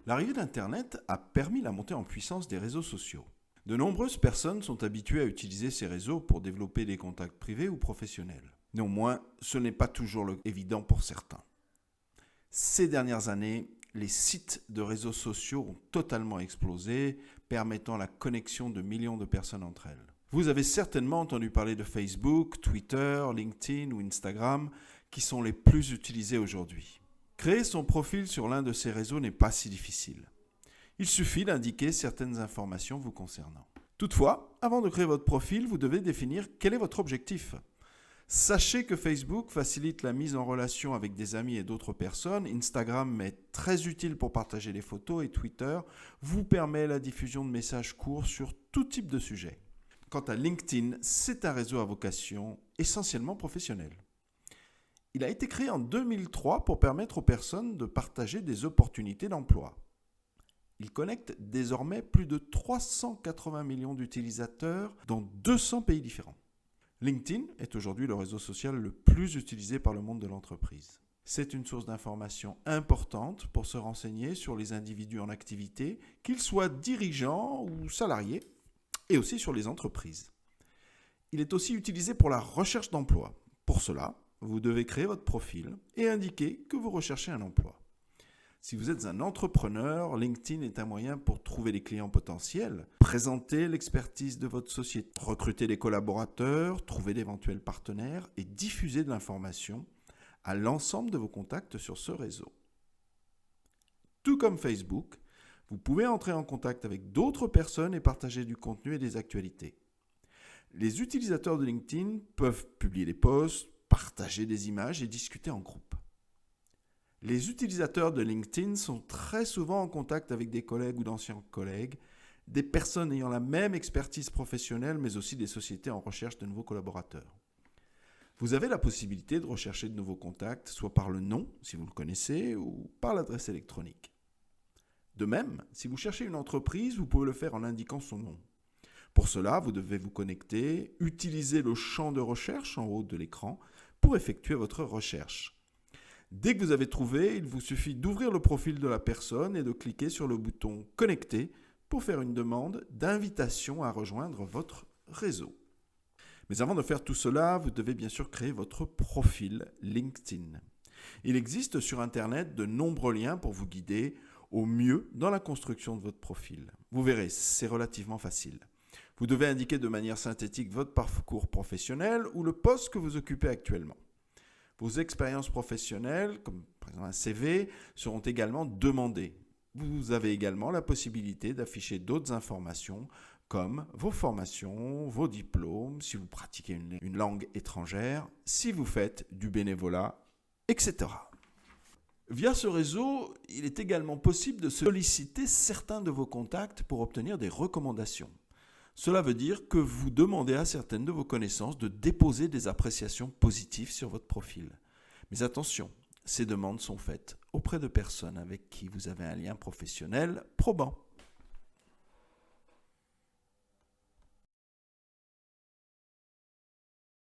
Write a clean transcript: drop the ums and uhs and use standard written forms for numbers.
L'arrivée d'Internet a permis la montée en puissance des réseaux sociaux. De nombreuses personnes sont habituées à utiliser ces réseaux pour développer des contacts privés ou professionnels. Néanmoins, ce n'est pas toujours évident pour certains. Ces dernières années, les sites de réseaux sociaux ont totalement explosé, permettant la connexion de millions de personnes entre elles. Vous avez certainement entendu parler de Facebook, Twitter, LinkedIn ou Instagram, qui sont les plus utilisés aujourd'hui. Créer son profil sur l'un de ces réseaux n'est pas si difficile. Il suffit d'indiquer certaines informations vous concernant. Toutefois, avant de créer votre profil, vous devez définir quel est votre objectif. Sachez que Facebook facilite la mise en relation avec des amis et d'autres personnes, Instagram est très utile pour partager des photos et Twitter vous permet la diffusion de messages courts sur tout type de sujet. Quant à LinkedIn, c'est un réseau à vocation essentiellement professionnelle. Il a été créé en 2003 pour permettre aux personnes de partager des opportunités d'emploi. Il connecte désormais plus de 380 millions d'utilisateurs dans 200 pays différents. LinkedIn est aujourd'hui le réseau social le plus utilisé par le monde de l'entreprise. C'est une source d'information importante pour se renseigner sur les individus en activité, qu'ils soient dirigeants ou salariés, et aussi sur les entreprises. Il est aussi utilisé pour la recherche d'emploi. Pour cela, vous devez créer votre profil et indiquer que vous recherchez un emploi. Si vous êtes un entrepreneur, LinkedIn est un moyen pour trouver des clients potentiels, présenter l'expertise de votre société, recruter des collaborateurs, trouver d'éventuels partenaires et diffuser de l'information à l'ensemble de vos contacts sur ce réseau. Tout comme Facebook, vous pouvez entrer en contact avec d'autres personnes et partager du contenu et des actualités. Les utilisateurs de LinkedIn peuvent publier des posts, partager des images et discuter en groupe. Les utilisateurs de LinkedIn sont très souvent en contact avec des collègues ou d'anciens collègues, des personnes ayant la même expertise professionnelle, mais aussi des sociétés en recherche de nouveaux collaborateurs. Vous avez la possibilité de rechercher de nouveaux contacts, soit par le nom, si vous le connaissez, ou par l'adresse électronique. De même, si vous cherchez une entreprise, vous pouvez le faire en indiquant son nom. Pour cela, vous devez vous connecter, utiliser le champ de recherche en haut de l'écran pour effectuer votre recherche. Dès que vous avez trouvé, il vous suffit d'ouvrir le profil de la personne et de cliquer sur le bouton « Connecter » pour faire une demande d'invitation à rejoindre votre réseau. Mais avant de faire tout cela, vous devez bien sûr créer votre profil LinkedIn. Il existe sur Internet de nombreux liens pour vous guider au mieux dans la construction de votre profil. Vous verrez, c'est relativement facile. Vous devez indiquer de manière synthétique votre parcours professionnel ou le poste que vous occupez actuellement. Vos expériences professionnelles, comme par exemple un CV, seront également demandées. Vous avez également la possibilité d'afficher d'autres informations comme vos formations, vos diplômes, si vous pratiquez une langue étrangère, si vous faites du bénévolat, etc. Via ce réseau, il est également possible de solliciter certains de vos contacts pour obtenir des recommandations. Cela veut dire que vous demandez à certaines de vos connaissances de déposer des appréciations positives sur votre profil. Mais attention, ces demandes sont faites auprès de personnes avec qui vous avez un lien professionnel probant.